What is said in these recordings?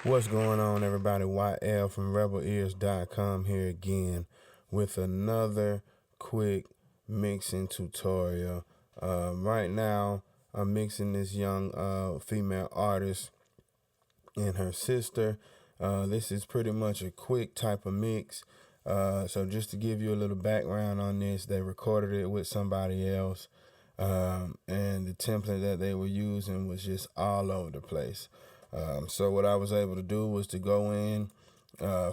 What's going on, everybody? YL from rebelears.com here again with another quick mixing tutorial. Right now, I'm mixing this young female artist and her sister. This is pretty much a quick type of mix. So just to give you a little background on this, they recorded it with somebody else. And the template that they were using was just all over the place. So what I was able to do was to go in,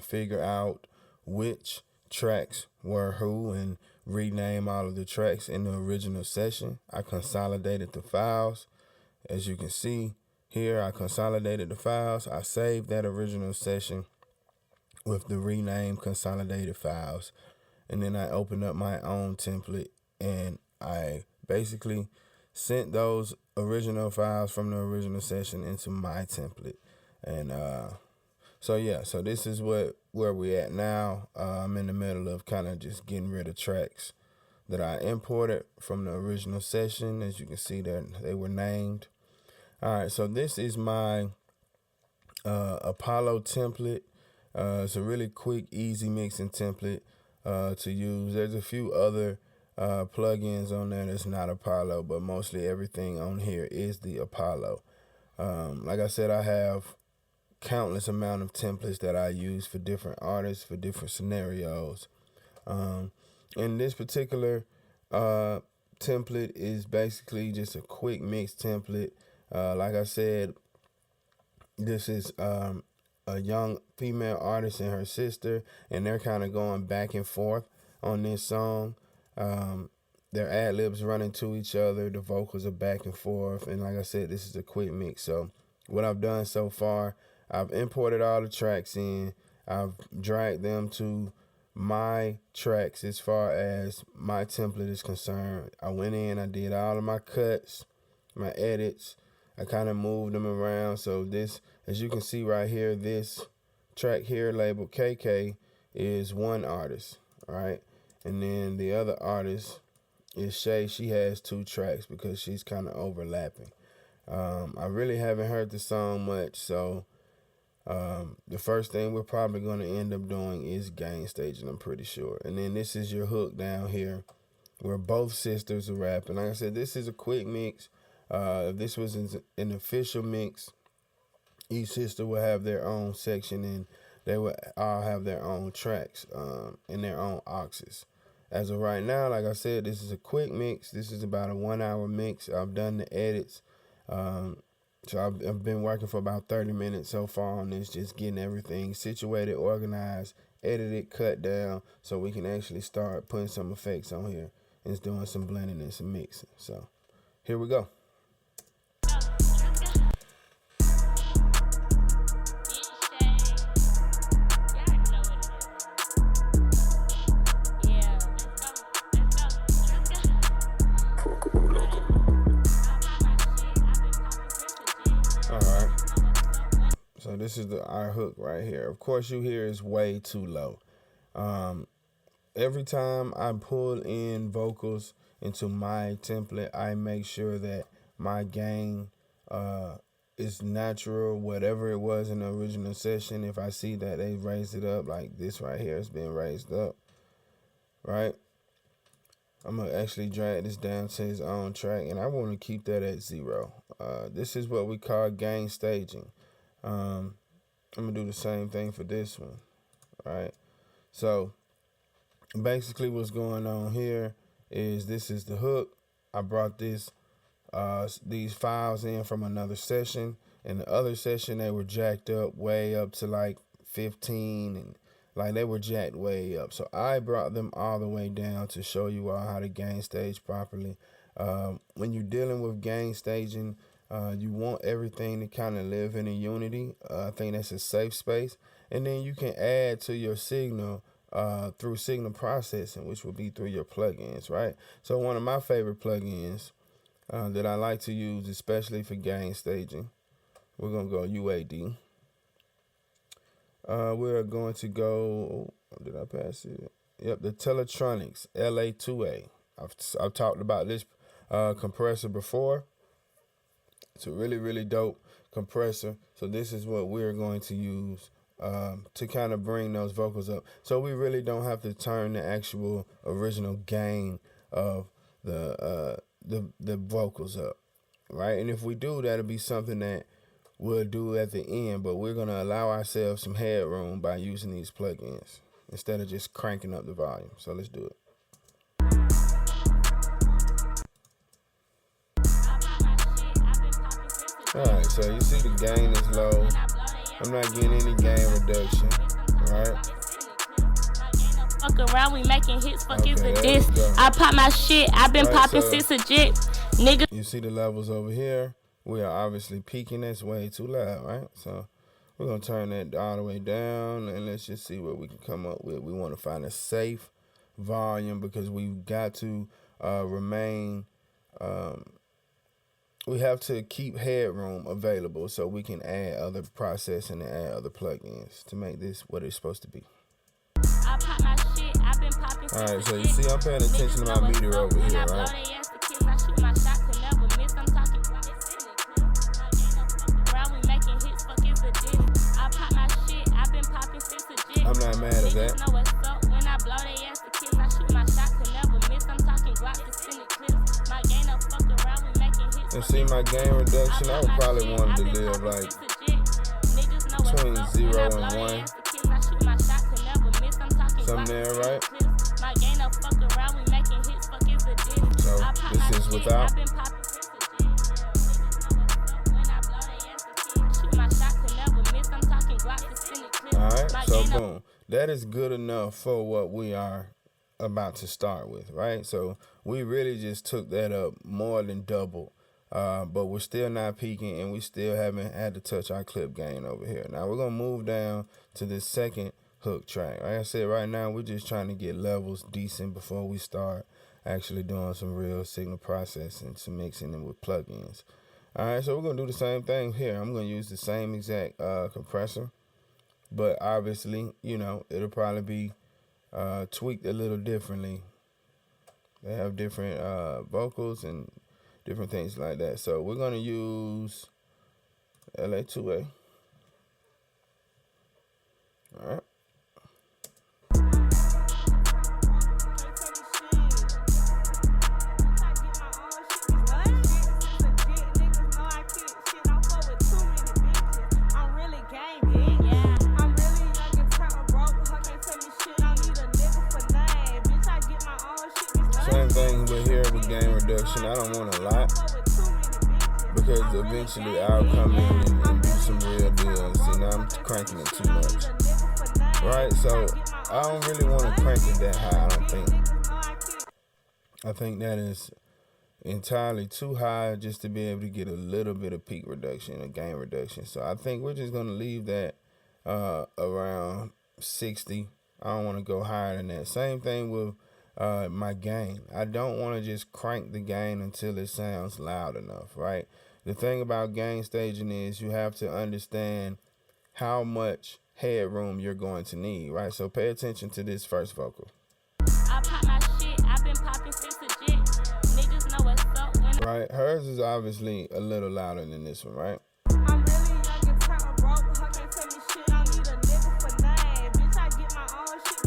figure out which tracks were who and rename all of the tracks in the original session. I consolidated the files. As you can see here, I consolidated the files. I saved that original session with the renamed consolidated files. And then I opened up my own template and I basically sent those original files from the original session into my template. And so this is where we at now. I'm in the middle of kind of just getting rid of tracks that I imported from the original session. As you can see, that they were named. All right, so this is my Apollo template. It's a really quick, easy mixing template to use. There's a few other plugins on there that's not Apollo, but mostly everything on here is the Apollo. Like I said, I have countless amount of templates that I use for different artists, for different scenarios. And this particular template is basically just a quick mix template. Like I said, this is a young female artist and her sister, and they're kind of going back and forth on this song. Their ad-libs running to each other, the vocals are back and forth, and like I said, this is a quick mix. So what I've done so far, I've imported all the tracks in, I've dragged them to my tracks as far as my template is concerned. I went in, I did all of my cuts, my edits, I kind of moved them around. So this, as you can see right here, this track here labeled KK is one artist, all right? And then the other artist is Shay. She has two tracks because she's kind of overlapping. I really haven't heard the song much, so the first thing we're probably going to end up doing is gain staging, I'm pretty sure. And then this is your hook down here where both sisters are rapping. Like I said, this is a quick mix. If this was an official mix, each sister would have their own section and they would all have their own tracks and their own auxes. As of right now, like I said, this is a quick mix. This is about a 1 hour mix. I've done the edits. So I've been working for about 30 minutes so far on this, just getting everything situated, organized, edited, cut down, so we can actually start putting some effects on here and doing some blending and some mixing. So here we go. So this is our hook right here. Of course, you hear it's way too low. Every time I pull in vocals into my template, I make sure that my gain is natural, whatever it was in the original session. If I see that they raised it up, like this right here has been raised up, right? I'm going to actually drag this down to his own track, and I want to keep that at 0. This is what we call gain staging. I'm going to do the same thing for this one, right? So basically what's going on here is this is the hook. I brought these files in from another session. In the other session, they were jacked up way up to like 15, and like they were jacked way up. So I brought them all the way down to show you all how to gain stage properly. When you're dealing with gain staging, you want everything to kind of live in a unity. I think that's a safe space. And then you can add to your signal through signal processing, which will be through your plugins, right? So one of my favorite plugins that I like to use, especially for gain staging, we're going to go UAD. We're going to go, did I pass it? Yep, the Teletronics LA2A. I've talked about this compressor before. It's a really, really dope compressor. So this is what we're going to use to kind of bring those vocals up. So we really don't have to turn the actual original gain of the vocals up, right? And if we do, that'll be something that we'll do at the end, but we're going to allow ourselves some headroom by using these plugins instead of just cranking up the volume. So let's do it. Alright, so you see the gain is low. I'm not getting any gain reduction, right? Fuck around, we making hits, fuck is a diss. I pop my shit, I've been popping since a jit. Nigga. You see the levels over here? We are obviously peaking. That's way too loud, right? So we're going to turn that all the way down, and let's just see what we can come up with. We want to find a safe volume because we've got to remain... we have to keep headroom available so we can add other processing and add other plugins to make this what it's supposed to be. Alright, so you see I'm paying attention to my meter over here, right? I'm not mad at that. And see my gain reduction, I would probably want to live like between 0 and 1. Something there, right? So this is without. Alright, so boom. That is good enough for what we are about to start with, right? So we really just took that up more than double. But we're still not peaking, and we still haven't had to touch our clip gain over here. Now we're going to move down to this second hook track. Like I said, right now we're just trying to get levels decent before we start actually doing some real signal processing, some mixing them with plugins. All right, so we're going to do the same thing here. I'm going to use the same exact compressor, but obviously, you know, it'll probably be tweaked a little differently. They have different vocals and different things like that. So we're going to use LA2A. All right. Same thing with here with gain reduction. I don't want a lot because eventually I'll come in and do some real deals. See, now I'm cranking it too much. Right? So I don't really want to crank it that high, I don't think. I think that is entirely too high just to be able to get a little bit of peak reduction or gain reduction. So I think we're just going to leave that around 60. I don't want to go higher than that. Same thing with my gain. I don't want to just crank the gain until it sounds loud enough, right? The thing about gain staging is you have to understand how much headroom you're going to need, right? So pay attention to this first vocal. I pop my shit, I've been popping since a jit. Niggas know what's up when right? Hers is obviously a little louder than this one, right? I'm really young and turn broke. Her can't tell me shit. I need a nigga for name. Bitch, I get my own shit.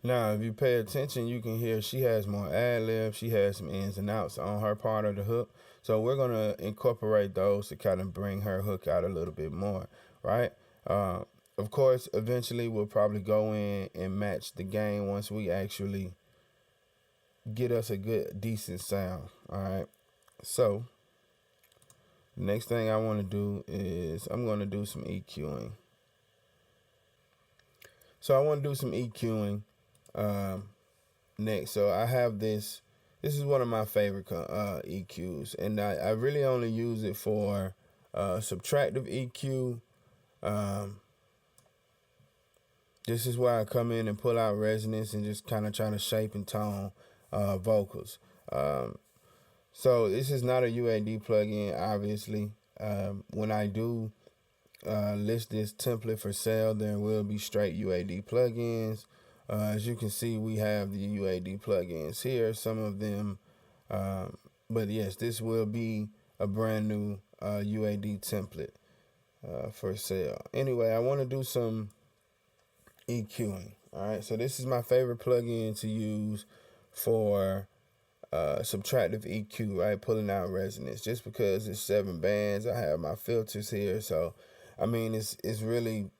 Now, if you pay attention, you can hear she has more ad-libs. She has some ins and outs on her part of the hook. So we're going to incorporate those to kind of bring her hook out a little bit more, right? Of course, eventually we'll probably go in and match the gain once we actually get us a good, decent sound, all right? So the next thing I want to do is I'm going to do some EQing. So I want to do some EQing next. So I have this is one of my favorite EQs, and I really only use it for subtractive EQ. This is where I come in and pull out resonance and just kind of try to shape and tone vocals. So this is not a UAD plugin, obviously. When I do list this template for sale, there will be straight UAD plugins. As you can see, we have the UAD plugins here. Some of them But yes, this will be a brand new UAD template for sale. Anyway, I want to do some EQing. All right, so this is my favorite plugin to use for subtractive EQ, right? Pulling out resonance, just because it's 7 bands. I have my filters here, so I mean it's really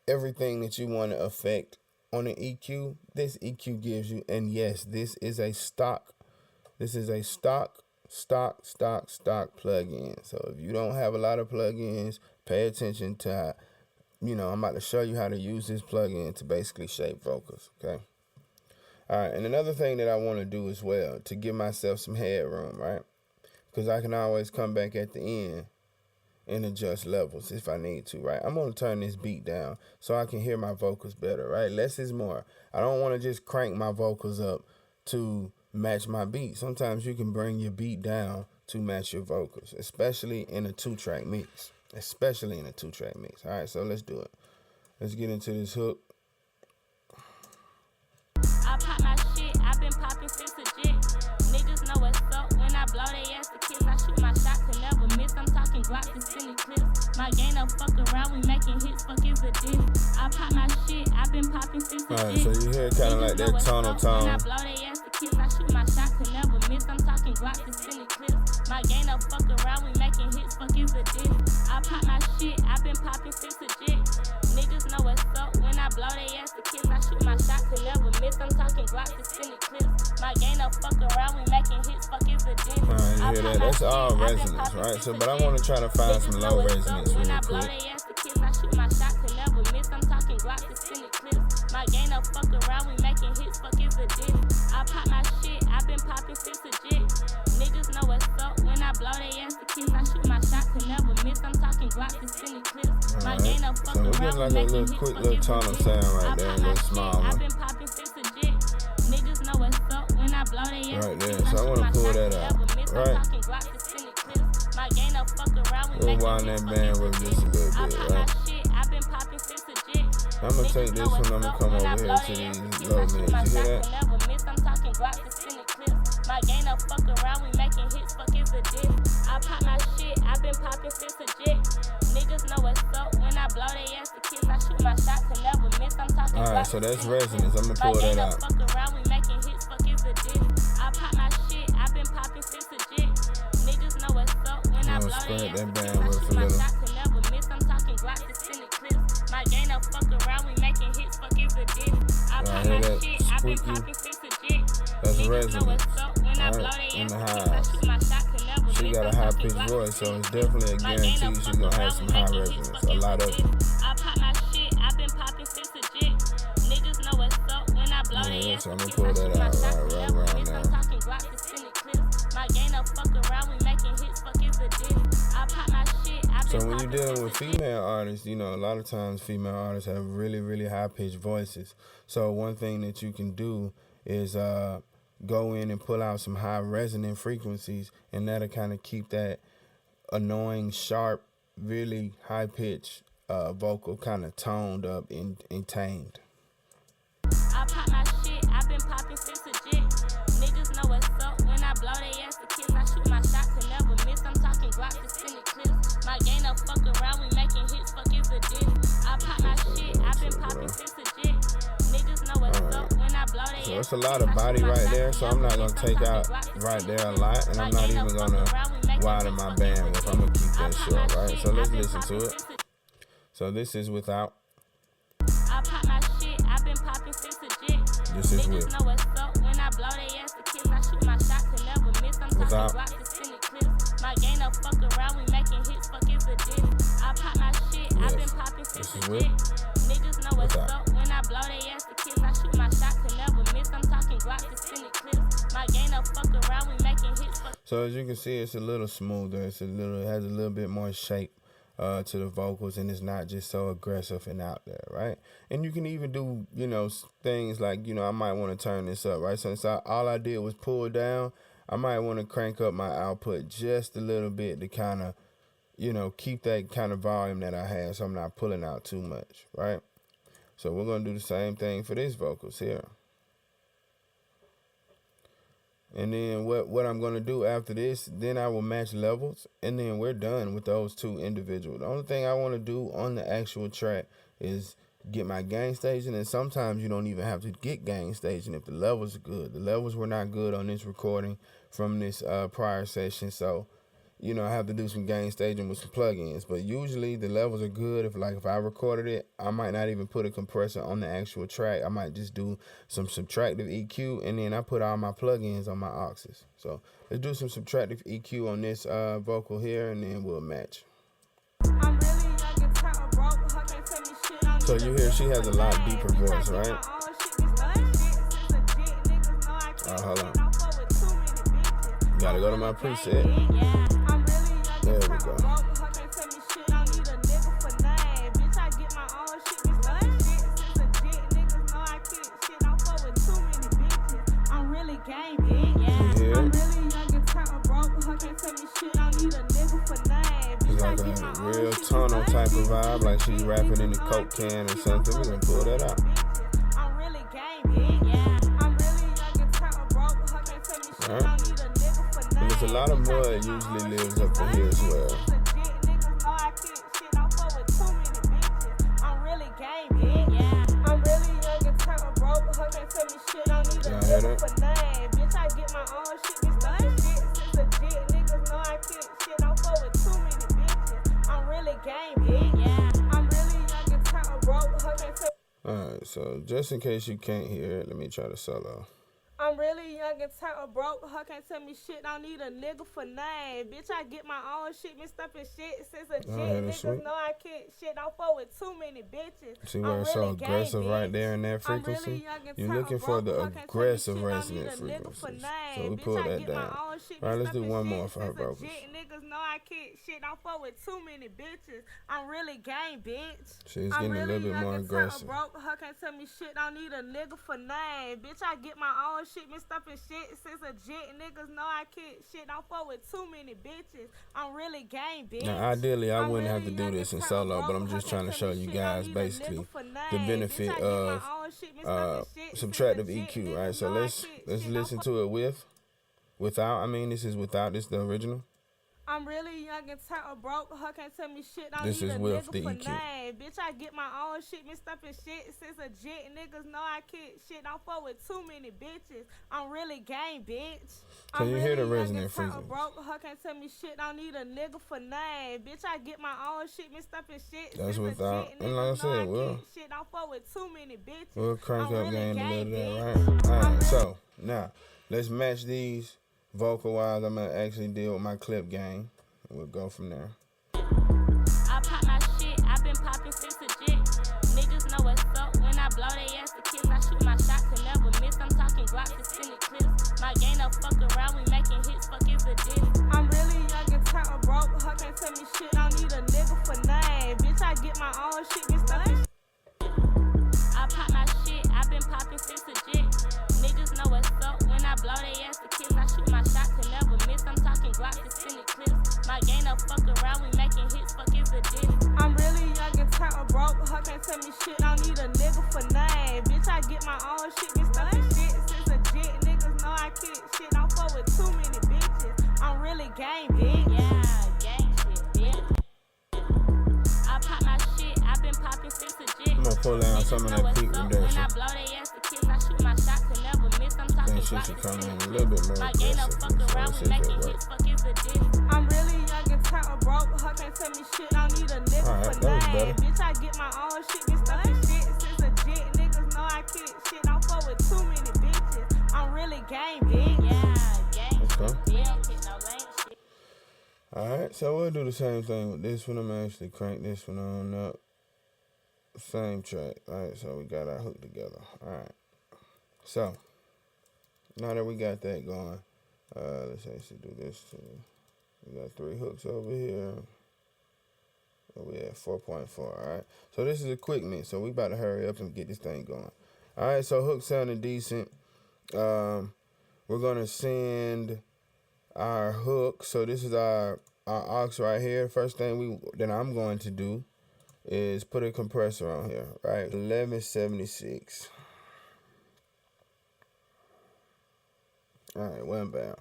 everything that you want to affect on an EQ. This EQ gives you, and yes, this is a stock. This is a stock plugin. So if you don't have a lot of plugins, pay attention to. I'm about to show you how to use this plugin to basically shape vocals. Okay. All right, and another thing that I want to do as well, to give myself some headroom, right? Because I can always come back at the end and adjust levels if I need to, right? I'm going to turn this beat down so I can hear my vocals better, right? Less is more. I don't want to just crank my vocals up to match my beat. Sometimes you can bring your beat down to match your vocals, especially in a 2-track mix. All right, so let's do it. Let's get into this hook. I pop my shit, I've been popping since legit. Niggas know what's up when I blow they ass to kiss. I shoot my shot to never miss. I'm talking Glocks and sending clips. My game don't fuck around, we making hits, fuck is a diss. I pop my shit, I've been popping since legit. Alright, so you hear kind of like that tonal tone. When I blow they ass to kiss, I shoot my shot to never miss. I'm talking Glocks and sending clips. My game don't fuck around, we making hits, fuck is a diss. I pop my shit, I've been popping since legit. Niggas know what's up when I blow they ass to kiss. I shoot my shot to never miss. I'm talking Glocks and sending clips. My game don't fuck around, we making hits, fuck is a diss. Alright, you hear that? That's all resonance, right? So, but I want to try to find some low resonance when I real blow quick. they ass to kiss. I shoot my shot to never miss. I'm talking Glocks and sending clips. My game don't fuck around, we making hits, fuck is a diss. I pop my shit, I've been popping since legit. Niggas know what's up when I blow they ass to kiss. I shoot my shot to never miss. I'm talking Glocks and sending clips. My game don't fuck So we're around, getting like we a making little hits, quick fuck little is a tonal diss. sound right I there, a pop my little shit, small I've one. been popping since legit. Niggas know what's up when I blow they ass Right to there, kiss. so I want to pull that out, right? I'm talking Glocks and sending clips. My game don't fuck around, we We'll making wind hits, that fuck band is a with diss. just a little I bit, pop my right? shit, I've been popping since legit. I'm going to take this one, I'm going to come over here to these low mids. You hear that? Never miss, I'm talking Glocks and sending clips. My game don't fuck around, we making hits, fuck is a diss. I pop my shit, I've been popping since legit. Niggas know what's up when I blow they ass to kiss. I shoot my shot to never miss, I'm talking Alright, Glocks so and that's sending resonance. I'm going to my pull game that don't out. fuck around, we making hits, fuck is a diss. I pop my shit, I've been popping since legit. Niggas know what's up when I blow they ass to kiss. I shoot my shot to never miss, I'm talking Glocks and sending clips. My game don't fuck around, we making hits, fuck is a diss. I pop my shit, I've been popping since legit. That's Niggas know what's resonance. up when I blow Alright, they in ass the to kiss. I highs. shoot my shot to never miss, She got I'm a high talking pitched Glocks and voice, so sending it's clips. definitely a My game guarantee don't she's fuck going to have around, some we high making hits, resonance. fuck A is lot a of it. diss. I pop my shit, I've been popping since legit. Niggas know what's up when I blow they Yeah, ass so to I'm going kiss. to pull I that shoot my out shot right to never around miss, I'm now. talking Glocks and sending clips. My game don't fuck around, we making hits, fuck is a diss. I pop my shit, I've been So when you're popping dealing since with legit. female artists, a lot of times female artists have really, really high pitched voices. So one thing that you can do is go in and pull out some high resonant frequencies, and that'll kind of keep that annoying, sharp, really high pitched vocal kind of toned up and tamed. I pop my shit, I've been popping since legit. Niggas know what's up when I blow they ass to kiss. I shoot my shot to never miss, I'm talking Glocks and sending clips. My game don't fuck around, we making hits, fuck is a diss. I pop my shit, I've been popping since legit. Niggas know what's up when I blow they ass to kiss. So it's a lot of body right there, so I'm not going to take out right there a lot, and I'm not even going to widen my bandwidth. I'm going to keep that short, right? So let's listen to it. So this is without. I pop my shit, I've been popping since legit. This is with. Niggas know what's up when I blow they ass to kiss. I shoot my shot to never miss, I'm talking Without. Glocks and sending clips. My game don't fuck around, we making hits, fuck is a diss. I pop my shit, I've been popping since This is legit. Niggas know what's Without. up when I blow they ass to kiss. I shoot my shot to never miss, I'm talking Glocks and sending clips. My game don't fuck around, we making hits, fuck. So as you can see, it's a little smoother. It has a little bit more shape to the vocals, and it's not just so aggressive and out there, right? And you can even do, things like, I might want to turn this up, right? So all I did was pull down. I might want to crank up my output just a little bit to kind of, keep that kind of volume that I have, so I'm not pulling out too much, right? So we're going to do the same thing for this vocals here. And then what I'm going to do after this, then I will match levels, and then we're done with those two individual. The only thing I want to do on the actual track is get my gain staging, and sometimes you don't even have to get gain staging if the levels are good. The levels were not good on this recording from this prior session, so you know, I have to do some gain staging with some plugins, but usually the levels are good. If I recorded it, I might not even put a compressor on the actual track. I might just do some subtractive EQ, and then I put all my plugins on my auxes. So let's do some subtractive EQ on this vocal here, and then we'll match. So you hear she has a lot deeper voice, right? Hold on. Gotta go to my preset. There we go. It's like a real tunnel type of vibe, like she's rapping in a Coke can or something. We're gonna pull that out. Alright. And there's a lot of mud usually lives up in here as well. Y'all hear that? Alright, so just in case you can't hear it, let me try to solo. I'm really young and tired, broke. Her can't tell me shit. Don't need a nigga for name. Bitch, I get my own shit mixed up in shit. Since a jit, niggas know I can't shit. Don't fuck with too many bitches. See where it's so aggressive right there in that frequency? You're looking for the aggressive resonant frequency. So we pull that down. Alright, let's do one more for her vocals. Niggas know I can't shit. Don't fuck with too many bitches. I'm really gang, bitch. She's getting a little bit more aggressive. Broke. Her can't tell me shit. Don't need a nigga for name. Bitch, I get my own shit mixed up in shit. Since a jit, niggas know I can't shit. Don't fuck with too many bitches. I'm really gang, bitch. Now, ideally, I wouldn't have to do this in solo, but I'm just trying to show you guys basically the benefit of subtractive EQ, right? So let's listen to it without. I mean, this is without. This is the original. I'm really young and tired, broke. Her can't tell me shit. This is with the EQ. Bitch, I get my own shit mixed up in shit. Since a jit, niggas know I can't shit. Don't fuck with too many bitches. I'm really gang, bitch. Can you hear the resonant frequency? Broke. Her can't tell me shit. Don't need a nigga for name. Bitch, I get my own shit mixed up in shit. That's without. And like I said, shit. Don't fuck with too many bitches. We'll crank up gain a little bit, right? All right. So now let's match these. Vocal wise, I'm gonna actually deal with my clip gain. We'll go from there. I pop my shit, I've been popping since a jit. Niggas know what's up when I blow they ass to kiss. I shoot my shot to never miss. I'm talking Glock to send it clips. My game up fuck around, we making hits, fuck is a diss. I'm really young and tired, broke. Her can't tell me shit, don't need a nigga for name. Bitch, I get my own shit mixed up in I pop my shit, I've been popping since a jit. Niggas know what's up when I blow they ass to kiss. I shoot my shot to never miss. I'm talking Glock to send it clips. My game up fuck around, we making hits, fuck is a diss. I'm really young and tired, broke. Her can't tell me shit, don't need a nigga for name. Bitch, I get my own shit mixed up in shit. Since a jit, niggas know I can't shit. Don't fuck with too many bitches. I'm really gang, bitch. Yeah, gang shit, bitch. I pop my shit, I've been popping since a jit. I'm gonna pull down some of that peak reduction. When I blow they ass to kiss, I shoot my shot to never miss. I'm talking she should come in a little bit more my game up fuck around, we making hits, fuck is a diss. I'm really young and tired, broke. Her can't tell me shit, don't need a nigga for name. Bitch, I get my own shit mixed up in shit. Since a jit, niggas know I can't shit. Don't fuck with too many bitches. I'm really gang, bitch. Yeah, gang. Okay. Yeah, don't get no lame shit. Alright, so we'll do the same thing with this one. I'm gonna actually crank this one on up. Same track. Alright, so we got our hook together. Alright. So now that we got that going, let's actually do this too. We got 3 hooks over here. We at 4.4. Alright. So this is a quick mix. So we about to hurry up and get this thing going. Alright, so hook sounding decent. We're gonna send our hook. So this is our aux right here. First thing that I'm going to do is put a compressor on here, right? 1176. Alright, one bam.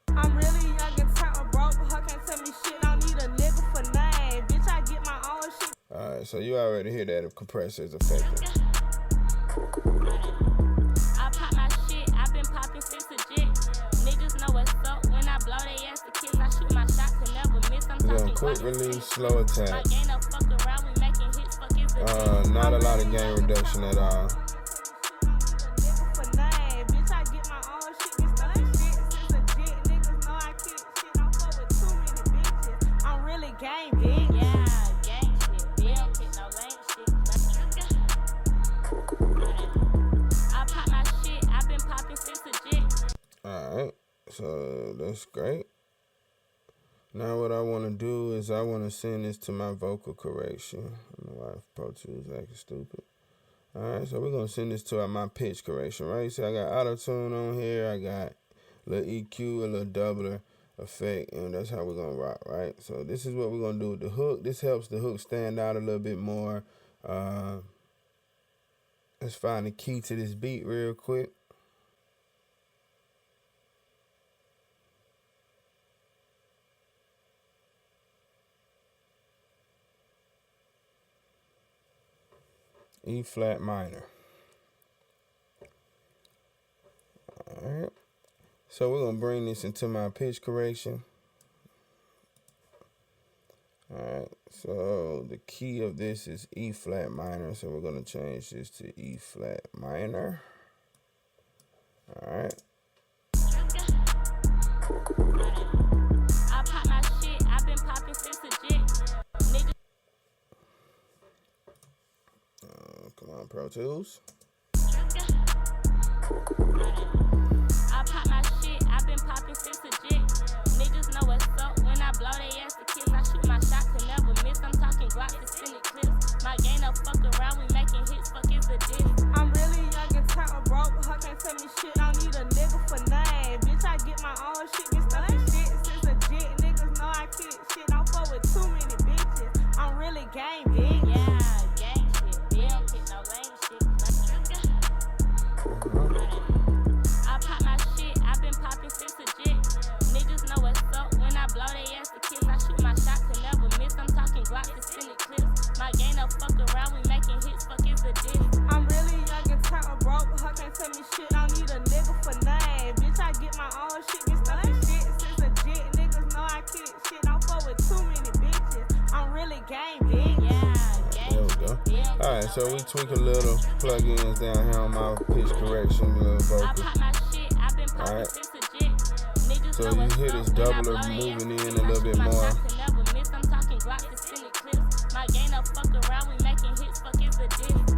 I'm really young and talking broke, but her can't tell me shit. Don't need a nigga for name. Bitch, I get my own shit. Alright, so you already hear that the compressor is effective. I pop my shit, I've been popping since legit. Niggas know what's up when I blow they ass to kiss. I shoot my shots and never miss. I'm We're talking gonna quick release, slow attack. My game up, fuck around, we making hits, fuck is a Not a lot of gain reduction at all. Gang big, yeah, gang shit. Bill hit no lame shit. I pop my shit, I've been popping since legit. Alright, so that's great. Now what I want to do is I want to send this to my vocal correction. I don't know why Pro Tools acting stupid. Alright, so we're going to send this to my pitch correction, right? So I got auto-tune on here. I got a little EQ, a little doubler effect, and that's how we're going to rock, right? So this is what we're going to do with the hook. This helps the hook stand out a little bit more. Let's find the key to this beat real quick. E flat minor. All right. So we're gonna bring this into my pitch correction. All right. So the key of this is E flat minor. So we're gonna change this to E flat minor. All right. I pop my shit. I've been popping since legit. Nigga. Come on, Pro Tools. I pop my shit, I've been popping since legit. Niggas know what's up when I blow they ass to kiss. I shoot my shot to never miss. I'm talking Glock to send it clips. My game up, fuck around, we making hits, fuck is a diss. I'm really young and talking broke, but her can't tell me shit. Don't need a nigga for name. Bitch, I get my own shit, bitch, that shit since legit. Niggas know I kick shit, don't fuck with too many bitches. I'm really gang big, yeah, gang shit. Bill hit no lame shit. I pop my shit, I've been popping since legit. Niggas know what's up when I blow they ass to kiss. I shoot my shot to never miss. I'm talking Glock to send it clips. My game up, fuck around, we making hits, fuck is a diss. I'm really young and talking broke, but her can't tell me shit. Don't need a nigga for name. Bitch, I get my own shit, bitch, that shit since legit. Niggas know I kick shit, don't fuck with too many bitches. I'm really gang big, yeah, gang. There we go. Alright, so we tweak a little plugins down here on my pitch correction, a little vocal. Alright. So you hear this doubler moving in a little bit more.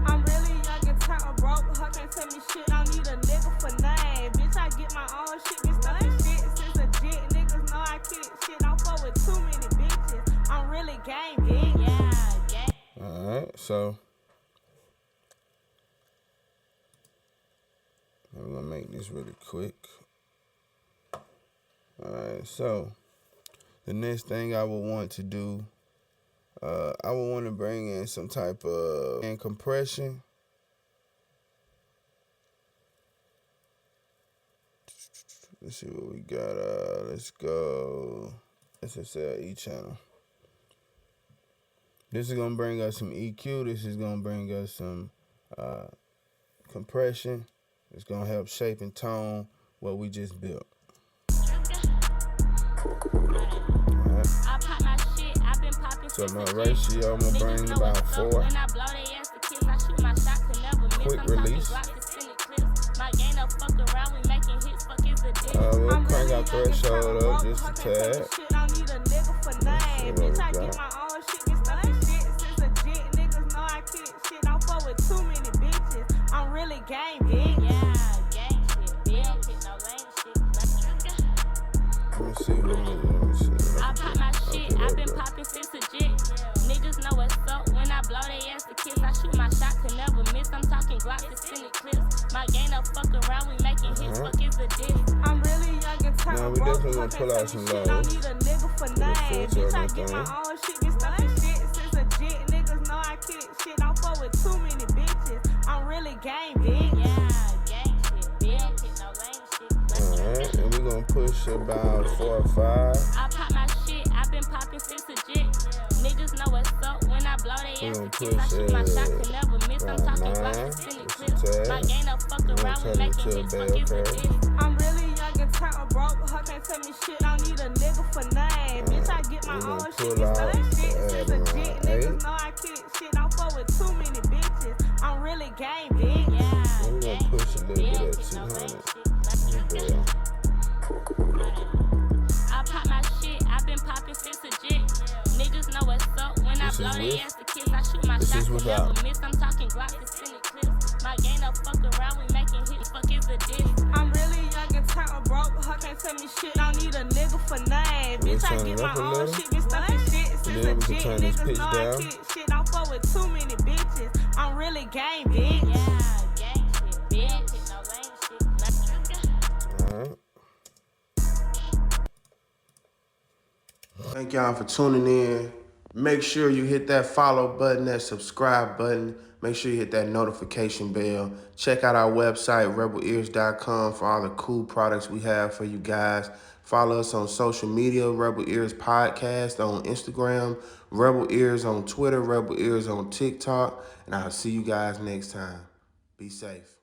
I'm really young and talking broke, but her can't tell me shit. Don't need a nigga for name. Bitch, I get my own shit, bitch, that shit since legit. Niggas know I kick shit, don't fuck with too many bitches. I'm really gang big, yeah, gang. Alright, so I'm gonna make this really quick. Alright, so the next thing I would want to do, I would want to bring in some type of compression. Let's see what we got. Let's go SSL E channel. This is gonna bring us some EQ. This is gonna bring us some compression. It's gonna help shape and tone what we just built. Alright. So my ratio, I'm gonna bring about 4. Quick release. We'll crank our threshold up just a tad. I'm really gang big, yeah, gang shit. Bill hit no lame shit. Let me see. I pop my shit, I've been popping since legit. Niggas know what's up when I blow they ass to kiss. I shoot my shot to never miss. I'm talking Glock to send it clips. My game up, fuck around, we making hits, fuck is a diss. I'm really young and talking now we definitely gonna pull out some lows. Don't need a nigga for name. Bitch, I get my own shit, bitch, that shit since legit. Niggas know I kick shit, don't fuck with too many bitches. I'm really gang big, yeah, gang shit. Bill hit no lame shit. Alright, and gonna push about 4 or 5. I pop my shit, I've been popping since legit. Niggas know what's up when I blow they ass to kiss. I shoot my shot, can never miss. I'm talking Glocks, sending clips. My game don't fuck around, we making hits, fuck is a diss. I'm really young and time broke, her can't tell me shit, don't need a nigga for nothing. Bitch, I get my own shit, this other shit is legit. Niggas know I kick shit, don't fuck with too many bitches. I'm really gang, bitch. Yeah, we gonna push a little bit at 200. I pop my shit, I've been popping since legit. Niggas know what's up when I blow they ass to kiss. I shoot my shot, can never miss. I'm talking Glocks, sending clips. My game don't fuck around, we making hits, fuck is a diss. I'm really young and time broke, her can't tell me shit, don't need a nigga for nothing. Bitch, I get my own shit, been stuffing shit since legit. Niggas know I kick shit, don't fuck with too many bitches. I'm really gang, bitch. Yeah, gang shit, bitch. No lame shit. Alright. Thank y'all for tuning in. Make sure you hit that follow button, that subscribe button. Make sure you hit that notification bell. Check out our website, rebelears.com, for all the cool products we have for you guys. Follow us on social media, Rebel Ears Podcast on Instagram, Rebel Ears on Twitter, Rebel Ears on TikTok. And I'll see you guys next time. Be safe.